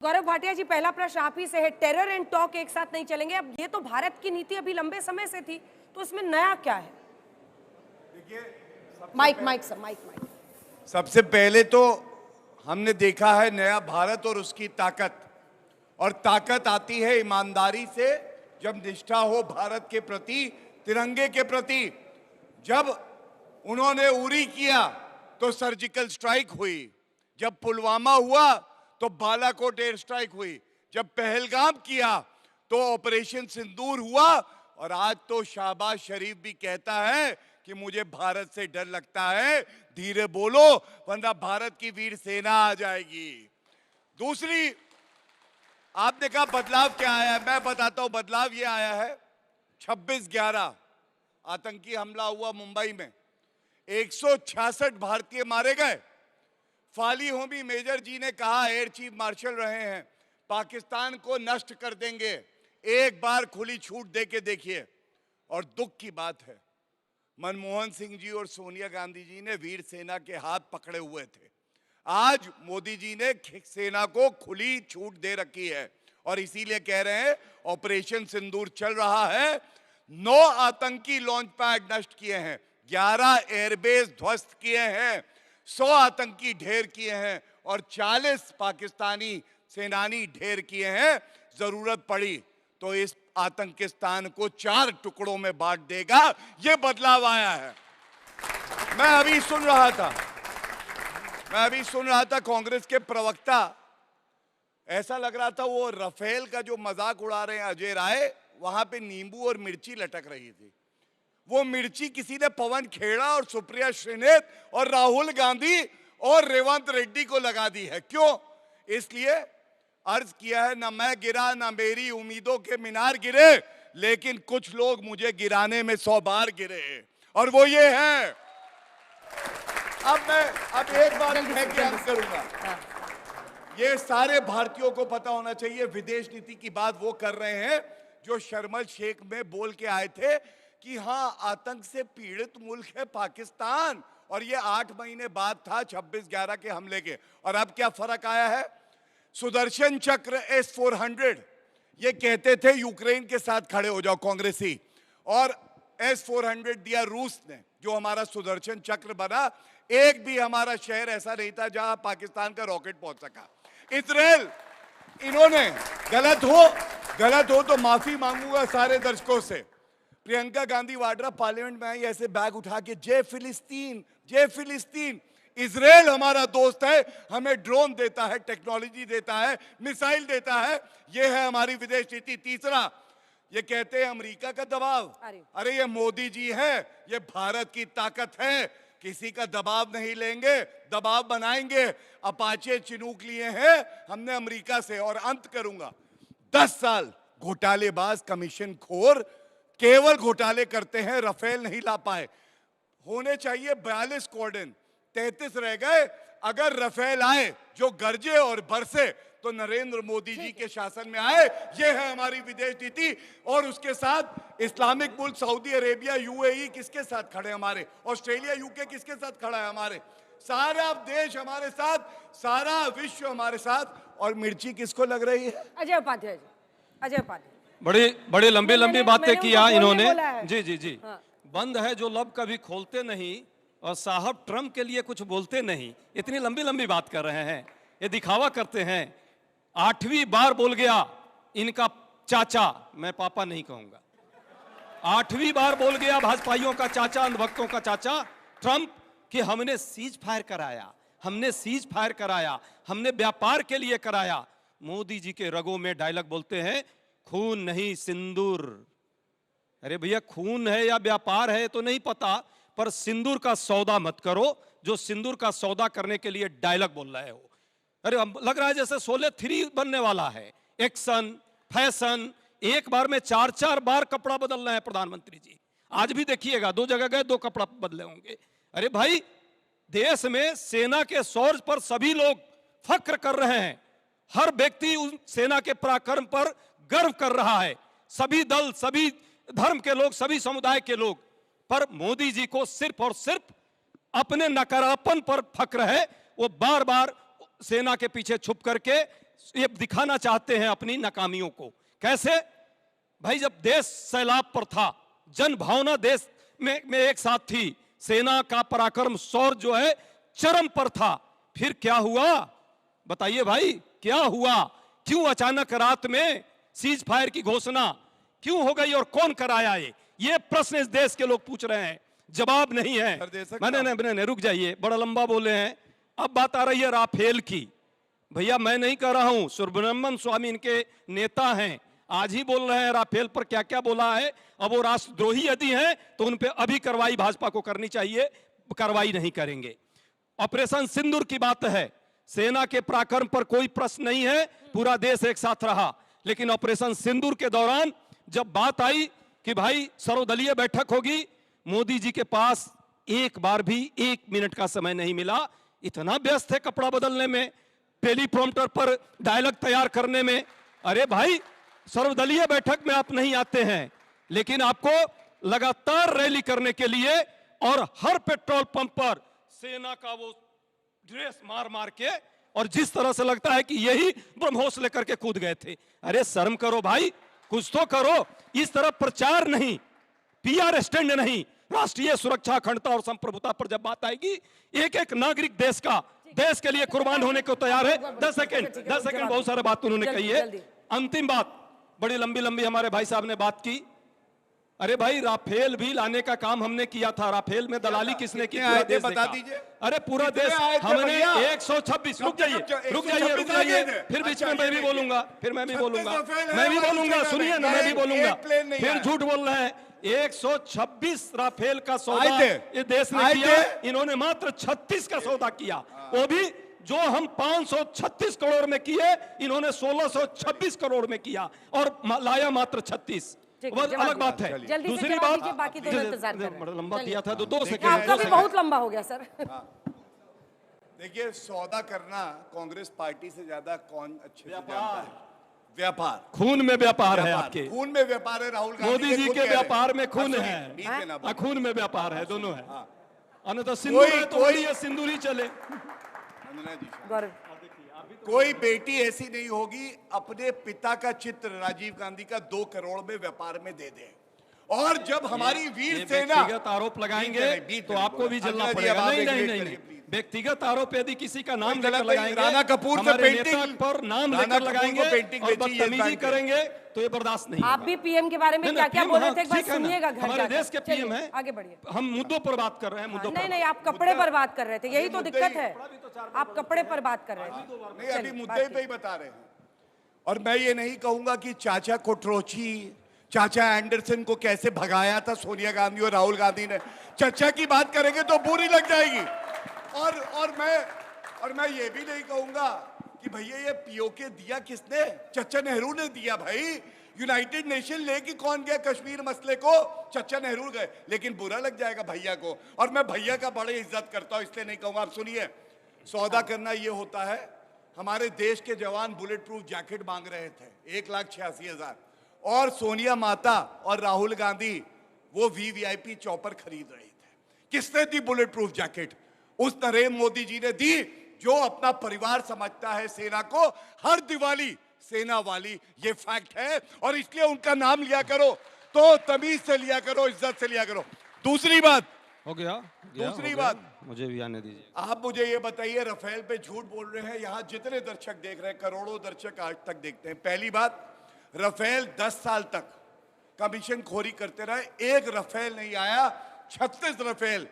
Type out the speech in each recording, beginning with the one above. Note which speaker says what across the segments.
Speaker 1: गौरव भाटिया जी, पहला प्रश्न आप ही से है। टेरर एंड टॉक एक साथ नहीं चलेंगे। अब ये तो भारत की नीति अभी लंबे समय से थी, तो इसमें नया क्या है?
Speaker 2: देखिए,
Speaker 1: माइक।
Speaker 2: सबसे पहले तो हमने देखा है नया भारत और उसकी ताकत। और ताकत आती है ईमानदारी से, जब निष्ठा हो भारत के प्रति, तिरंगे के प्रति। जब उन्होंने उरी किया तो सर्जिकल स्ट्राइक हुई, जब पुलवामा हुआ तो बालाकोट एयर स्ट्राइक हुई, जब पहलगाम किया तो ऑपरेशन सिंदूर हुआ, और आज तो शहबाज शरीफ भी कहता है कि मुझे भारत से डर लगता है, धीरे बोलो वरना भारत की वीर सेना आ जाएगी। दूसरी, आपने कहा बदलाव क्या आया है, मैं बताता हूं बदलाव ये आया है। 26/11 आतंकी हमला हुआ मुंबई में, 166 भारतीय मारे गए। फाली होमी मेजर जी ने कहा, एयर चीफ मार्शल रहे हैं, पाकिस्तान को नष्ट कर देंगे, एक बार खुली छूट दे के देखिए। और दुख की बात है, मनमोहन सिंह जी और सोनिया गांधी जी ने वीर सेना के हाथ पकड़े हुए थे। आज मोदी जी ने सेना को खुली छूट दे रखी है, और इसीलिए कह रहे हैं ऑपरेशन सिंदूर चल रहा है। 9 आतंकी लॉन्च पैड नष्ट किए हैं, 11 एयरबेस ध्वस्त किए हैं, 100 आतंकी ढेर किए हैं, और 40 पाकिस्तानी सेनानी ढेर किए हैं। जरूरत पड़ी तो इस आतंकिस्तान को 4 टुकड़ों में बांट देगा। यह बदलाव आया है। मैं अभी सुन रहा था कांग्रेस के प्रवक्ता, ऐसा लग रहा था वो राफेल का जो मजाक उड़ा रहे हैं अजय राय, वहां पे नींबू और मिर्ची लटक रही थी। वो मिर्ची किसी ने पवन खेड़ा और सुप्रिया श्रीनेत और राहुल गांधी और रेवंत रेड्डी को लगा दी है। क्यों? इसलिए अर्ज किया है, ना मैं गिरा ना मेरी उम्मीदों के मीनार गिरे, लेकिन कुछ लोग मुझे गिराने में 100 बार गिरे, और वो ये है। अब एक बार मैं क्या करूंगा, ये सारे भारतीयों को पता होना चाहिए। विदेश नीति की बात वो कर रहे हैं जो शर्मल शेख में बोल के आए थे कि हाँ, आतंक से पीड़ित मुल्क है पाकिस्तान, और ये 8 महीने बाद था 26/11 के हमले के। और अब क्या फर्क आया है? सुदर्शन चक्र S-400, ये कहते थे यूक्रेन के साथ खड़े हो जाओ कांग्रेसी, और S-400 दिया रूस ने, जो हमारा सुदर्शन चक्र बना। एक भी हमारा शहर ऐसा नहीं था जहां पाकिस्तान का रॉकेट पहुंच सका। इजराइल, इन्होंने गलत हो तो माफी मांगूंगा सारे दर्शकों से। प्रियंका गांधी वाड्रा पार्लियामेंट में आई, ऐसे बैग उठा के, जय फिलिस्तीन, जय फिलिस्तीन। इजराइल हमारा दोस्त है, हमें ड्रोन देता है, टेक्नोलॉजी देता है, मिसाइल देता है। यह है हमारी विदेश नीति। तीसरा, ये कहते हैं अमेरिका का दबाव। अरे ये मोदी जी है, ये भारत की ताकत है, किसी का दबाव नहीं लेंगे, दबाव बनाएंगे। अपाचे चिनूक लिए हैं हमने अमेरिका से। और अंत करूंगा, 10 साल घोटालेबाज कमीशन खोर केवल घोटाले करते हैं, राफेल नहीं ला पाए। होने चाहिए 42 कॉर्डन, 33 रह गए। अगर राफेल आए जो गरजे और बरसे, तो नरेंद्र मोदी जी के शासन में आए। ये है हमारी विदेश नीति। और उसके साथ इस्लामिक मुल्क सऊदी अरेबिया, यूएई किसके साथ खड़े हमारे, ऑस्ट्रेलिया, यूके किसके साथ खड़ा है हमारे, सारा देश हमारे साथ, सारा विश्व हमारे साथ। और मिर्ची किसको लग रही है?
Speaker 1: अजय उपाध्याय जी, अजय उपाध्याय।
Speaker 3: बड़ी लंबी बातें किया इन्होंने। जी।
Speaker 1: हाँ।
Speaker 3: बंद है जो लब कभी खोलते नहीं, और साहब ट्रम्प के लिए कुछ बोलते नहीं। इतनी लंबी बात कर रहे हैं, ये दिखावा करते हैं। 8वीं बार बोल गया इनका चाचा, मैं पापा नहीं कहूंगा, 8वीं बार बोल गया भाजपाइयों का चाचा, अंधभक्तों का चाचा ट्रम्प, कि हमने सीज फायर कराया, हमने व्यापार के लिए कराया। मोदी जी के रगों में डायलॉग बोलते हैं, खून नहीं सिंदूर। अरे भैया, खून है या व्यापार है तो नहीं पता, पर सिंदूर का सौदा मत करो, जो सिंदूर का सौदा करने के लिए डायलॉग बोल रहे हो। अरे लग रहा है जैसे शोले 3 बनने वाला है। एक्शन, फैशन, एक बार में 4 बार कपड़ा बदल रहे हैं प्रधानमंत्री जी। आज भी देखिएगा, 2 जगह गए, 2 कपड़ा बदले होंगे। अरे भाई, देश में सेना के शौर्य पर सभी लोग फक्र कर रहे हैं। हर व्यक्ति उस सेना के पराक्रम पर गर्व कर रहा है, सभी दल, सभी धर्म के लोग, सभी समुदाय के लोग। पर मोदी जी को सिर्फ और सिर्फ अपने नकारापन पर फक्र है। वो बार बार सेना के पीछे छुप करके ये दिखाना चाहते हैं अपनी नाकामियों को। कैसे? भाई जब देश सैलाब पर था, जन भावना देश में एक साथ थी, सेना का पराक्रम शौर्य जो है चरम पर था, फिर क्या हुआ बताइए भाई, क्या हुआ? क्यों अचानक रात में सीज फायर की घोषणा क्यों हो गई और कौन कराया? ये प्रश्न इस देश के लोग पूछ रहे हैं, जवाब नहीं है। मैंने रुक जाइए, बड़ा लंबा बोले हैं। अब बात आ रही है राफेल की। भैया मैं नहीं कह रहा हूं, सुब्रमण्यम स्वामी इनके नेता हैं, आज ही बोल रहे हैं राफेल पर क्या क्या बोला है। अब वो राष्ट्रद्रोही यदि हैं तो उन पे अभी कार्रवाई भाजपा को करनी चाहिए, कार्रवाई नहीं करेंगे। ऑपरेशन सिंदूर की बात है, सेना के पराक्रम पर कोई प्रश्न नहीं है, पूरा देश एक साथ रहा। लेकिन ऑपरेशन सिंदूर के दौरान जब बात आई कि भाई सर्वदलीय बैठक होगी, मोदी जी के पास एक बार भी 1 मिनट का समय नहीं मिला। इतना व्यस्त है कपड़ा बदलने में, टेलीप्रॉम्प्टर पर डायलॉग तैयार करने में। अरे भाई सर्वदलीय बैठक में आप नहीं आते हैं, लेकिन आपको लगातार रैली करने के लिए और हर पेट्रोल पंप पर सेना का वो ड्रेस मार मार के, और जिस तरह से लगता है कि यही ब्रह्मोस लेकर के कूद गए थे। अरे शर्म करो भाई, कुछ तो करो। इस तरह प्रचार नहीं, पीआर स्टैंड नहीं, राष्ट्रीय सुरक्षा, अखंडता और संप्रभुता पर जब बात आएगी, एक एक नागरिक देश के लिए कुर्बान होने को तैयार है। 10 सेकंड बहुत सारे बात उन्होंने कही है। अंतिम बात, बड़ी लंबी लंबी हमारे भाई साहब ने बात की। अरे भाई राफेल भी लाने का काम हमने किया था, राफेल में दलाली किसने की? पूरा देश बता दीजिए। अरे पूरा देश हमने 126, रुक जाइए, फिर बीच में मैं भी बोलूंगा, सुनिए ना, मैं भी बोलूंगा, फिर झूठ बोल रहे हैं। 126 राफेल का सौदा ये देश ने किया, इन्होंने मात्र 36 का सौदा किया, वो भी जो हम 536 करोड़ में किए, इन्होंने 1626 करोड़ में किया और लाया मात्र 36। अलग बात है। दूसरी बात,
Speaker 1: बाकी तो इंतजार कर रहे हैं।
Speaker 3: लंबा किया था तो 2 सेकंड,
Speaker 1: आपका भी बहुत लंबा हो गया सर।
Speaker 2: देखिए, सौदा करना कांग्रेस पार्टी से ज्यादा कौन अच्छे से जानता है? व्यापार, खून में व्यापार है, आपके खून में व्यापार है। राहुल गांधी
Speaker 3: मोदी जी के व्यापार में खून है, खून में व्यापार है, दोनों है। अन्यथा सिंदूर है तो ये सिंदूर ही चले।
Speaker 2: कोई बेटी ऐसी नहीं होगी अपने पिता का चित्र राजीव गांधी का 2 करोड़ में व्यापार में दे दे। और जब हमारी वीर सेना
Speaker 3: व्यक्तिगत आरोप लगाएंगे तो आपको भी जलना पड़ेगा। नहीं, व्यक्तिगत आरोप यदि किसी का नाम लेकर लगाएंगे,
Speaker 2: राणा कपूर से पेंटिंग
Speaker 3: पर नाम लेकर लगाएंगे और बदतमीजी करेंगे तो ये बर्दाश्त नहीं।
Speaker 1: आप भी पीएम के बारे में क्या क्या बोल रहे थे, एक बार सुनिएगा।
Speaker 3: हमारे देश के पीएम हैं,
Speaker 1: आगे बढ़िए।
Speaker 3: हम मुद्दों पर बात कर रहे हैं, मुद्दों पर
Speaker 1: नहीं, आप कपड़े पर बात कर रहे थे, यही तो दिक्कत है, आप कपड़े पर बात कर रहे थे।
Speaker 2: नहीं, अभी मुद्दे पे ही बता रहे हैं। और मैं ये नहीं कहूंगा कि चाचा कोट्रोची, चाचा एंडरसन को कैसे भगाया था सोनिया गांधी और राहुल गांधी ने। चर्चा की बात करेंगे तो बुरी लग जाएगी। और मैं ये भी नहीं कहूंगा कि भैया ये पीओके दिया किसने? चचा नेहरू ने दिया भाई। यूनाइटेड नेशन लेके कौन गया कश्मीर मसले को? चचा नेहरू गए। लेकिन बुरा लग जाएगा भैया को, और मैं भैया का बड़ी इज्जत करता हूं, इसलिए नहीं कहूंगा। आप सुनिए, सौदा करना ये होता है। हमारे देश के जवान बुलेट प्रूफ जैकेट मांग रहे थे, 1,86,000, और सोनिया माता और राहुल गांधी वो वीवीआईपी चॉपर खरीद रहे थे। किसने दी बुलेट प्रूफ जैकेट? उस नरेंद्र मोदी जी ने दी, जो अपना परिवार समझता है सेना को। हर दिवाली सेना वाली, ये फैक्ट है। और इसलिए उनका नाम लिया करो तो तमीज से लिया करो, इज्जत से लिया करो। दूसरी बात
Speaker 3: हो गया,
Speaker 2: दूसरी बात
Speaker 3: मुझे भी आने दीजिए।
Speaker 2: आप मुझे ये बताइए, राफेल पे झूठ बोल रहे हैं, यहाँ जितने दर्शक देख रहे हैं, करोड़ों दर्शक आज तक देखते हैं। पहली बात, राफेल 10 साल तक कमीशन खोरी करते रहे, एक राफेल नहीं आया। 36 Rafale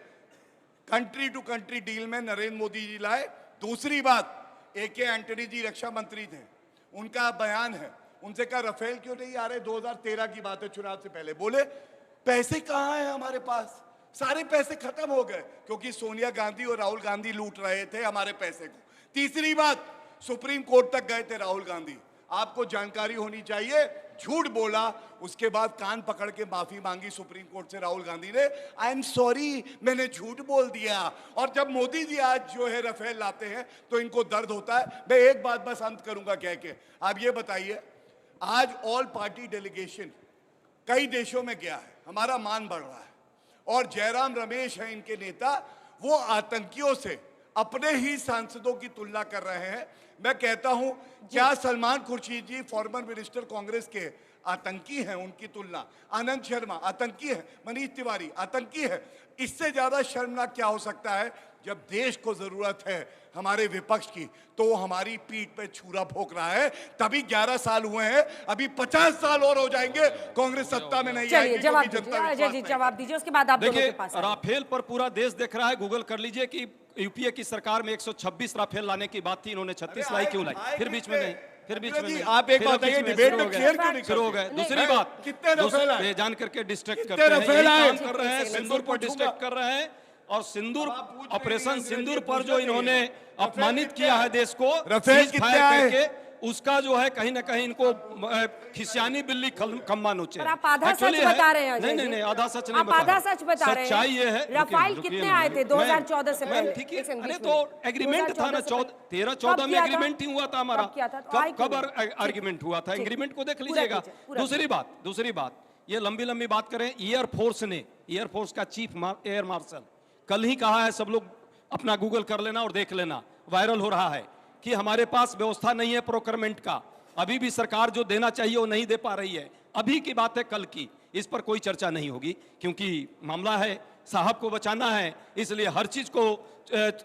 Speaker 2: country to country deal में नरेंद्र मोदी जी लाए। दूसरी बात, AK एंटनी जी रक्षा मंत्री थे, उनका बयान है, उनसे कहा राफेल क्यों नहीं आ रहे? 2013 की बात है, चुनाव से पहले। बोले पैसे कहाँ हैं हमारे पास? सारे पैसे खत्म हो गए, क्योंकि सोनिया गांधी और राहुल गांधी लूट रहे थे हमारे पैसे को। तीसरी बात, सुप्रीम कोर्ट तक गए थे राहुल गांधी। आपको जानकारी होनी चाहिए, झूठ बोला, उसके बाद कान पकड़ के माफी मांगी सुप्रीम कोर्ट से राहुल गांधी ने। आई एम सॉरी, मैंने झूठ बोल दिया। और जब मोदी जी आज जो है राफेल लाते हैं तो इनको दर्द होता है। मैं एक बात बस अंत करूंगा कह के, आप ये बताइए, आज ऑल पार्टी डेलीगेशन कई देशों में गया है, हमारा मान बढ़ रहा है। और जयराम रमेश है इनके नेता, वो आतंकियों से अपने ही सांसदों की तुलना कर रहे हैं। मैं कहता हूं, क्या सलमान खुर्शीद जी फॉर्मर मिनिस्टर कांग्रेस के आतंकी हैं? उनकी तुलना आनंद शर्मा आतंकी है, मनीष तिवारी आतंकी है। इससे ज्यादा शर्मनाक क्या हो सकता है? जब देश को जरूरत है हमारे विपक्ष की, तो वो हमारी पीठ पे छुरा भोंक रहा है। तभी 11 साल हुए हैं, अभी 50 साल और हो जाएंगे, कांग्रेस सत्ता में नहीं आएगी।
Speaker 1: जवाब
Speaker 2: क्योंकि जनता
Speaker 1: दीजिए, अजय
Speaker 2: विश्वास
Speaker 1: जी
Speaker 2: नहीं
Speaker 1: जवाब दीजिए, उसके बाद आप दोनों के
Speaker 3: देखिए,
Speaker 1: पास आएंगे।
Speaker 3: राफेल पर पूरा देश देख रहा है। गूगल कर लीजिए कि यूपीए की सरकार में 126 राफेल लाने की बात थी, इन्होंने 36 लाई, क्यों लाई? फिर बीच में नहीं, फिर बीच में नहीं।
Speaker 2: आप एक
Speaker 3: फिर
Speaker 2: बात
Speaker 3: बीच
Speaker 2: ये
Speaker 3: में
Speaker 2: डिबेट
Speaker 3: शुरू
Speaker 2: में
Speaker 3: हो गए।
Speaker 2: क्लियर क्यों नहीं
Speaker 3: शुरू हो गए।
Speaker 2: करते?
Speaker 3: दूसरी बात,
Speaker 2: कितने रफेल आए?
Speaker 3: ये जान करके डिस्ट्रैक्ट
Speaker 2: कितने
Speaker 3: करते हैं,
Speaker 2: रफेल
Speaker 3: यही
Speaker 2: आए?
Speaker 3: काम कर रहे हैं, सिंदूर पर डिस्ट्रैक्ट कर रहे हैं। और सिंदूर, ऑपरेशन सिंदूर पर जो इन्होंने अपमानित किया है देश को,
Speaker 2: रफेल
Speaker 3: सीज
Speaker 2: कितने
Speaker 3: फायर
Speaker 2: आए?
Speaker 3: करके, उसका जो है कहीं ना कहीं इनको खिसियानी बिल्ली खम्मा नोचे।
Speaker 1: पर आप आधा सच
Speaker 3: Actually
Speaker 1: बता रहे हैं अजय
Speaker 3: नहीं
Speaker 1: जी।
Speaker 3: नहीं नहीं, आधा सच नहीं
Speaker 1: आप
Speaker 3: बता
Speaker 1: आधा
Speaker 3: रहा।
Speaker 1: सच बता रहे हैं।
Speaker 3: सच्चाई ये है,
Speaker 1: रफाल
Speaker 3: रुकिए,
Speaker 1: कितने
Speaker 3: रुकिए
Speaker 1: आए थे
Speaker 3: मैं-
Speaker 1: 2014 से
Speaker 3: मैं-
Speaker 1: पहले?
Speaker 3: ठीक है,
Speaker 1: एक सेकंड,
Speaker 3: अरे
Speaker 1: बीच
Speaker 3: तो
Speaker 1: में।
Speaker 3: एग्रीमेंट था ना, 13-14 में एग्रीमेंट ही हुआ था हमारा।
Speaker 1: कब किया था? तो आई
Speaker 3: कब
Speaker 1: क्यों?
Speaker 3: आर्ग्यूमेंट हुआ था?
Speaker 1: ठीक।
Speaker 3: एग्रीमेंट को देख
Speaker 1: पूरा
Speaker 3: लीजिएगा।
Speaker 1: कीजिए, पूरा
Speaker 3: दूसरी बात, ये लंबी लंबी बात करें। एयरफोर्स का चीफ एयर मार्शल कल ही कहा है, सब लोग अपना गूगल कर लेना और देख लेना, वायरल हो रहा है कि हमारे पास व्यवस्था नहीं है प्रोक्योरमेंट का। अभी भी सरकार जो देना चाहिए वो नहीं दे पा रही है। अभी की बात है, कल की, इस पर कोई चर्चा नहीं होगी, क्योंकि मामला है साहब को बचाना है, इसलिए हर चीज को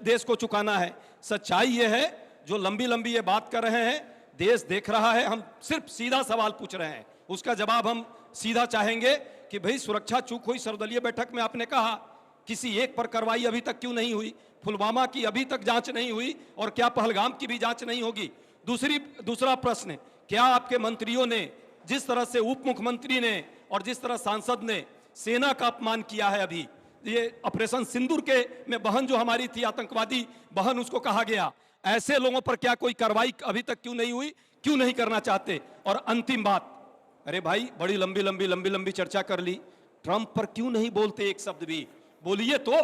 Speaker 3: देश को चुकाना है। सच्चाई ये है, जो लंबी लंबी ये बात कर रहे हैं, देश देख रहा है। हम सिर्फ सीधा सवाल पूछ रहे हैं, उसका जवाब हम सीधा चाहेंगे कि भाई सुरक्षा चूक हुई। सर्वदलीय बैठक में आपने कहा किसी एक पर कार्रवाई अभी तक क्यों नहीं हुई? पुलवामा की अभी तक जांच नहीं हुई, और क्या पहलगाम की भी जांच नहीं होगी? दूसरा प्रश्न, क्या आपके मंत्रियों ने, जिस तरह से उप मुख्यमंत्री ने और जिस तरह सांसद ने सेना का अपमान किया है, अभी ये ऑपरेशन सिंदूर के में बहन जो हमारी थी, आतंकवादी बहन उसको कहा गया, ऐसे लोगों पर क्या कोई कार्रवाई अभी तक क्यों नहीं हुई? क्यों नहीं करना चाहते? और अंतिम बात, अरे भाई बड़ी लंबी लंबी चर्चा कर ली, ट्रंप पर क्यों नहीं बोलते? एक शब्द भी बोलिए तो।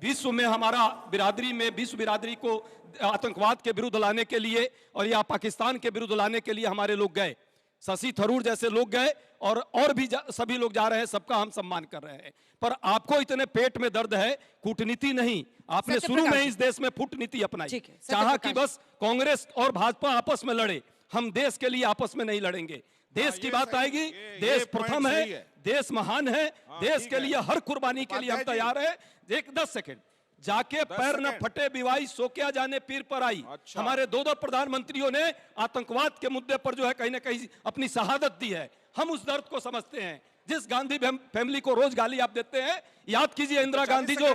Speaker 3: विश्व में हमारा बिरादरी में, विश्व बिरादरी को आतंकवाद के विरुद्ध लाने के लिए और या पाकिस्तान के विरुद्ध लाने के लिए हमारे लोग गए, शशि थरूर जैसे लोग गए, और भी सभी लोग जा रहे हैं, सबका हम सम्मान कर रहे हैं। पर आपको इतने पेट में दर्द है, कूटनीति नहीं, आपने शुरू में इस देश में फूटनीति अपनाई, चाहा कि बस कांग्रेस और भाजपा आपस में लड़े। हम देश के लिए आपस में नहीं लड़ेंगे। देश की बात आएगी, देश प्रथम है, देश महान है, देश के लिए हर कुर्बानी के लिए हम तैयार है। 10 सेकंड, जाके पैर न फटे विवाही सो क्या जाने पीर पर आई।
Speaker 4: अच्छा।
Speaker 3: हमारे दो प्रधानमंत्रियों ने आतंकवाद के मुद्दे पर जो है कहीं ना कहीं अपनी शहादत दी है। हम उस दर्द को समझते हैं। जिस गांधी फैमिली को रोज गाली आप देते हैं, याद कीजिए इंदिरा गांधी जो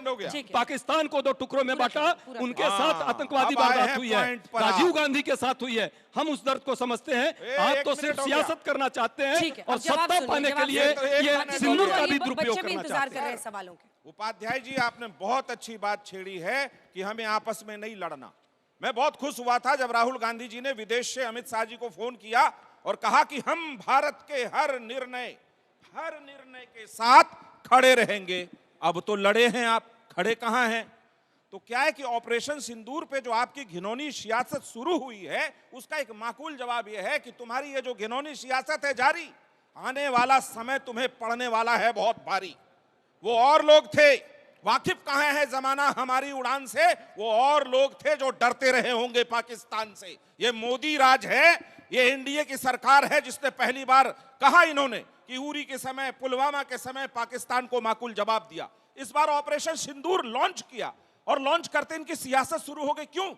Speaker 3: पाकिस्तान को 2 टुकड़ों में बांटा, उनके साथ आतंकवादी वारदात हुई है, राजीव गांधी के साथ हुई है। हम उस दर्द को समझते हैं। आप तो सिर्फ सियासत करना चाहते हैं और सत्ता पाने के लिए ये सिंदूर का भी दुरुपयोग करना चाहते हैं।
Speaker 1: सवालों के
Speaker 4: उपाध्याय जी, आपने बहुत अच्छी बात छेड़ी है कि हमें आपस में नहीं लड़ना। मैं बहुत खुश हुआ था जब राहुल गांधी जी ने विदेश से अमित शाह जी को फोन किया और कहा कि हम भारत के हर निर्णय के साथ खड़े रहेंगे। अब तो लड़े हैं आप, खड़े कहां हैं? तो क्या है कि ऑपरेशन सिंदूर पे जो आपकी घिनौनी सियासत शुरू हुई है, उसका एक माकूल जवाब यह है कि तुम्हारी ये जो घिनौनी सियासत है जारी, आने वाला समय तुम्हें पड़ने वाला है बहुत भारी। वो और लोग थे, वाकिफ कहां है जमाना हमारी उड़ान से, वो और लोग थे जो डरते रहे होंगे पाकिस्तान से। ये मोदी राज है, ये एनडीए की सरकार है जिसने पहली बार कहा इन्होंने कि उरी के समय, पुलवामा के समय पाकिस्तान को माकूल जवाब दिया। इस बार ऑपरेशन सिंदूर लॉन्च किया और लॉन्च करते इनकी सियासत शुरू हो गई। क्यों?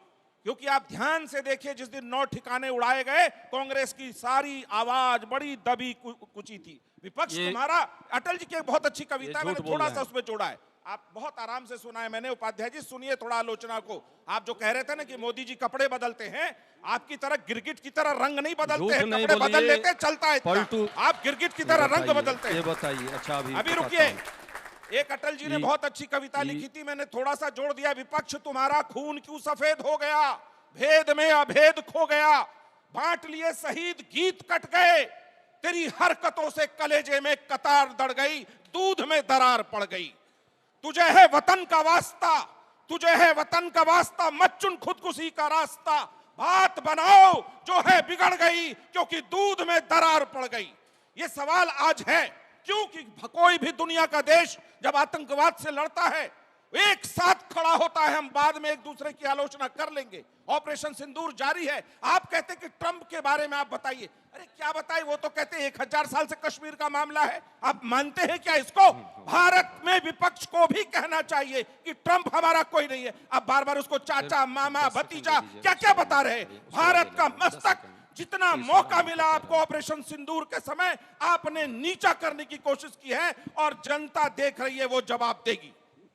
Speaker 4: क्योंकि आप ध्यान से देखिए, जिस दिन 9 ठिकाने उड़ाए गए, कांग्रेस की सारी आवाज बड़ी दबी कुची थी। विपक्ष तुम्हारा, अटल जी की एक बहुत अच्छी कविता मैंने थोड़ा सा उसमें जोड़ा है, आप बहुत आराम से सुना है मैंने। उपाध्याय जी सुनिए थोड़ा आलोचना को। आप जो कह रहे थे ना कि मोदी जी कपड़े बदलते हैं, आपकी तरह गिरगिट की तरह रंग नहीं बदलते हैं, कपड़े बदल लेते हैं, चलता है इतना। आप गिरगिट की तरह रंग बदलते हैं।
Speaker 3: ये बताइए। अच्छा, अभी
Speaker 4: रुकिए, एक अटल जी ने बहुत अच्छी कविता लिखी थी, मैंने थोड़ा सा जोड़ दिया। विपक्ष तुम्हारा खून क्यों सफेद हो गया, भेद में अभेद खो गया, बांट लिए शहीद गीत कट गए, तेरी हरकतों से कलेजे में कतार दड़ गई, दूध में दरार पड़ गई। तुझे है वतन का वास्ता, तुझे है वतन का वास्ता, मत चुन खुदकुशी का रास्ता, बात बनाओ जो है बिगड़ गई, क्योंकि दूध में दरार पड़ गई। ये सवाल आज है, क्योंकि कोई भी दुनिया का देश जब आतंकवाद से लड़ता है एक साथ खड़ा होता है, हम बाद में एक दूसरे की आलोचना कर लेंगे। ऑपरेशन सिंदूर जारी है। आप कहते हैं कि ट्रंप के बारे में आप बताइए। अरे क्या बताइए, वो तो कहते हैं 1000 साल से कश्मीर का मामला है। आप मानते हैं क्या इसको? भारत में विपक्ष को भी कहना चाहिए कि ट्रंप हमारा कोई नहीं है। आप बार बार उसको चाचा, मामा, भतीजा क्या क्या बता रहे हैं। भारत का मस्तक जितना मौका मिला आपको ऑपरेशन सिंदूर के समय, आपने नीचा करने की कोशिश की है और जनता देख रही है, वो जवाब देगी।